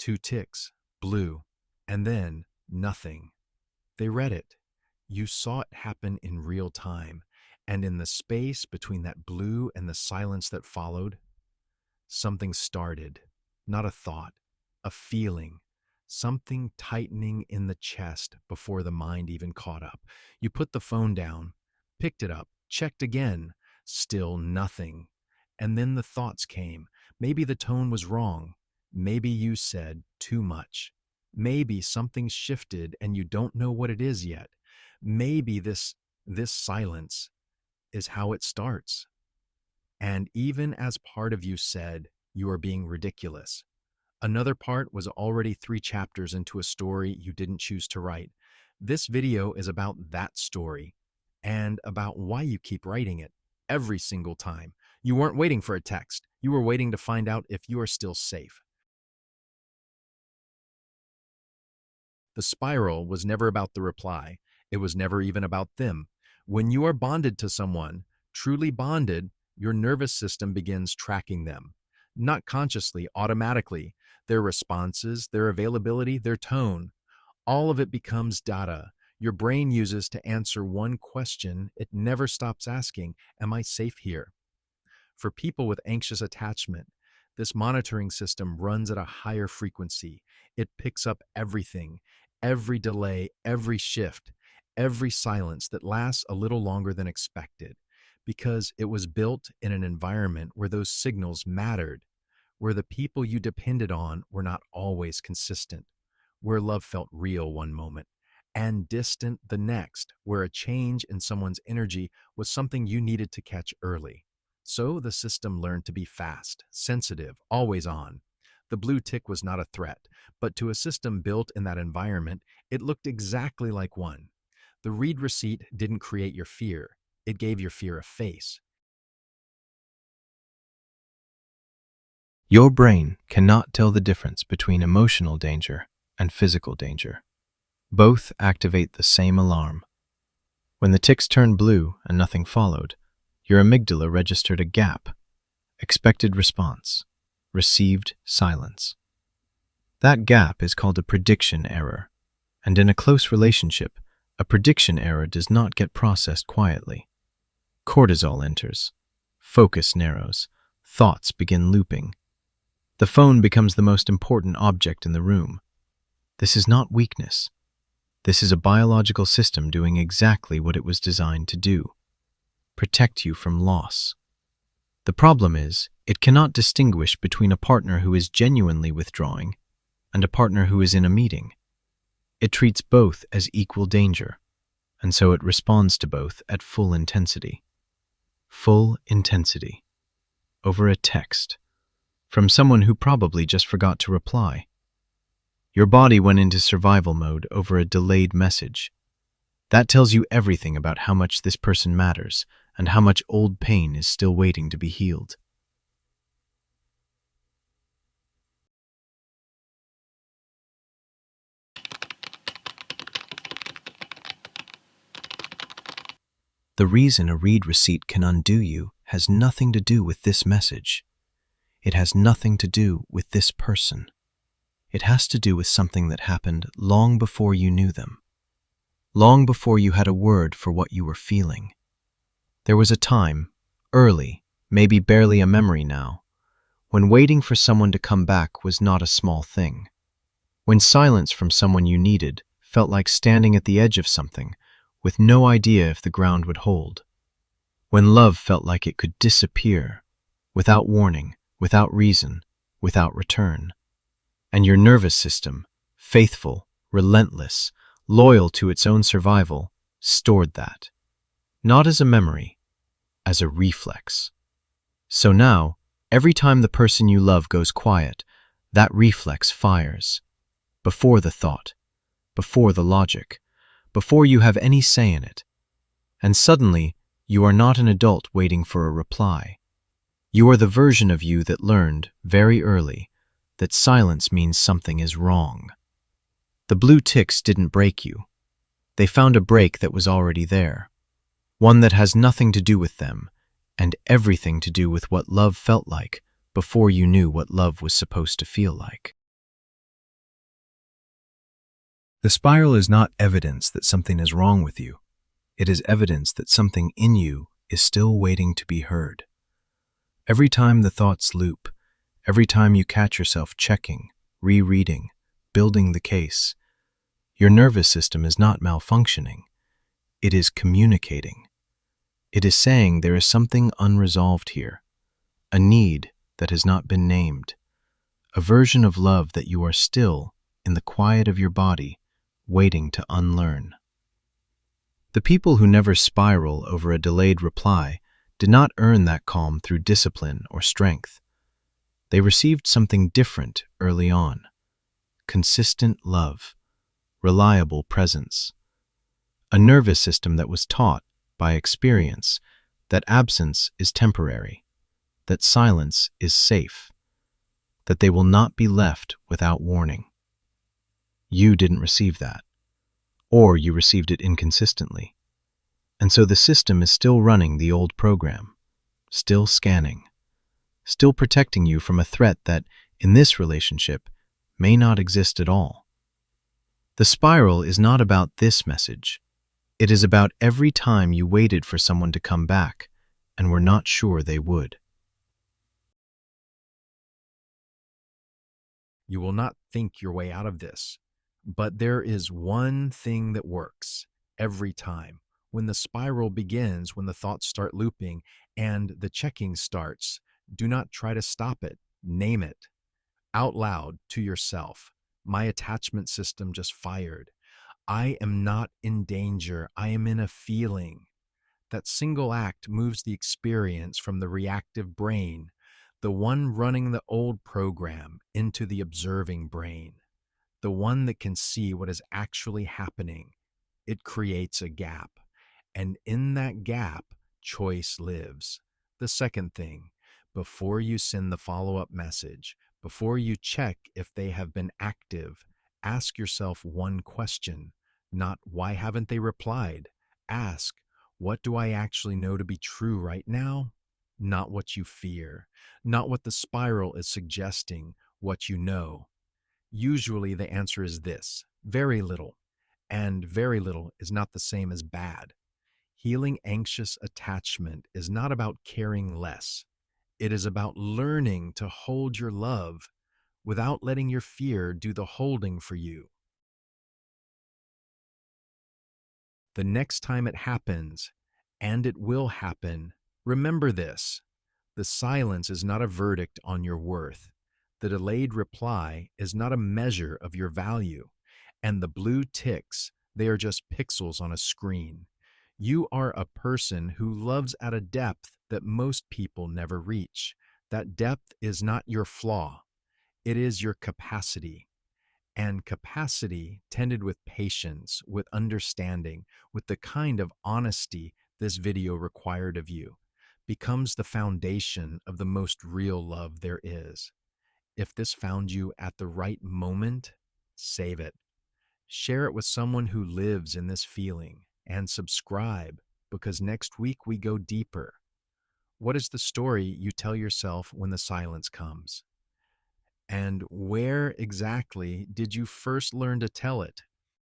2 ticks, blue, and then nothing. They read it. You saw it happen in real time, and in the space between that blue and the silence that followed, something started. Not a thought, a feeling, something tightening in the chest before the mind even caught up. You put the phone down, picked it up, checked again, still nothing. And then the thoughts came. Maybe the tone was wrong. Maybe you said too much. Maybe something shifted and you don't know what it is yet. Maybe this silence is how it starts. And even as part of you said, you are being ridiculous, another part was already 3 chapters into a story you didn't choose to write. This video is about that story and about why you keep writing it every single time. You weren't waiting for a text. You were waiting to find out if you are still safe. The spiral was never about the reply. It was never even about them. When you are bonded to someone, truly bonded, your nervous system begins tracking them. Not consciously, automatically. Their responses, their availability, their tone. All of it becomes data your brain uses to answer one question it never stops asking: am I safe here? For people with anxious attachment, this monitoring system runs at a higher frequency. It picks up everything, every delay, every shift, every silence that lasts a little longer than expected, because it was built in an environment where those signals mattered, where the people you depended on were not always consistent, where love felt real one moment and distant the next, where a change in someone's energy was something you needed to catch early. So the system learned to be fast, sensitive, always on. The blue tick was not a threat, but to a system built in that environment, it looked exactly like one. The read receipt didn't create your fear. It gave your fear a face. Your brain cannot tell the difference between emotional danger and physical danger. Both activate the same alarm. When the ticks turned blue and nothing followed, your amygdala registered a gap. Expected response. Received silence. That gap is called a prediction error, and in a close relationship, a prediction error does not get processed quietly. Cortisol enters. Focus narrows. Thoughts begin looping. The phone becomes the most important object in the room. This is not weakness. This is a biological system doing exactly what it was designed to do: protect you from loss. The problem is, it cannot distinguish between a partner who is genuinely withdrawing and a partner who is in a meeting. It treats both as equal danger, and so it responds to both at full intensity. Full intensity. Over a text. From someone who probably just forgot to reply. Your body went into survival mode over a delayed message. That tells you everything about how much this person matters and how much old pain is still waiting to be healed. The reason a read receipt can undo you has nothing to do with this message. It has nothing to do with this person. It has to do with something that happened long before you knew them. Long before you had a word for what you were feeling. There was a time, early, maybe barely a memory now, when waiting for someone to come back was not a small thing. When silence from someone you needed felt like standing at the edge of something, with no idea if the ground would hold. When love felt like it could disappear, without warning, without reason, without return. And your nervous system, faithful, relentless, loyal to its own survival, stored that. Not as a memory, as a reflex. So now, every time the person you love goes quiet, that reflex fires. Before the thought, before the logic, before you have any say in it. And suddenly, you are not an adult waiting for a reply. You are the version of you that learned, very early, that silence means something is wrong. The blue ticks didn't break you. They found a break that was already there. One that has nothing to do with them, and everything to do with what love felt like before you knew what love was supposed to feel like. The spiral is not evidence that something is wrong with you. It is evidence that something in you is still waiting to be heard. Every time the thoughts loop, every time you catch yourself checking, rereading, building the case, your nervous system is not malfunctioning. It is communicating. It is saying there is something unresolved here, a need that has not been named, a version of love that you are still, in the quiet of your body, waiting to unlearn. The people who never spiral over a delayed reply did not earn that calm through discipline or strength. They received something different early on: consistent love, reliable presence, a nervous system that was taught by experience that absence is temporary, that silence is safe, that they will not be left without warning. You didn't receive that, or you received it inconsistently. And so the system is still running the old program, still scanning, still protecting you from a threat that, in this relationship, may not exist at all. The spiral is not about this message. It is about every time you waited for someone to come back and were not sure they would. You will not think your way out of this, but there is one thing that works every time. When the spiral begins, when the thoughts start looping and the checking starts, do not try to stop it. Name it out loud to yourself. My attachment system just fired. I am not in danger. I am in a feeling. That single act moves the experience from the reactive brain, the one running the old program, into the observing brain, the one that can see what is actually happening. It creates a gap, and in that gap, choice lives. The second thing, before you send the follow-up message, before you check if they have been active, ask yourself one question, not why haven't they replied? Ask, what do I actually know to be true right now? Not what you fear, not what the spiral is suggesting, what you know. Usually the answer is this: very little. And very little is not the same as bad. Healing anxious attachment is not about caring less. It is about learning to hold your love without letting your fear do the holding for you. The next time it happens, and it will happen, remember this: the silence is not a verdict on your worth. The delayed reply is not a measure of your value. And the blue ticks, they are just pixels on a screen. You are a person who loves at a depth that most people never reach. That depth is not your flaw. It is your capacity. And capacity, tended with patience, with understanding, with the kind of honesty this video required of you, becomes the foundation of the most real love there is. If this found you at the right moment, save it. Share it with someone who lives in this feeling, and subscribe, because next week we go deeper. What is the story you tell yourself when the silence comes? And where exactly did you first learn to tell it?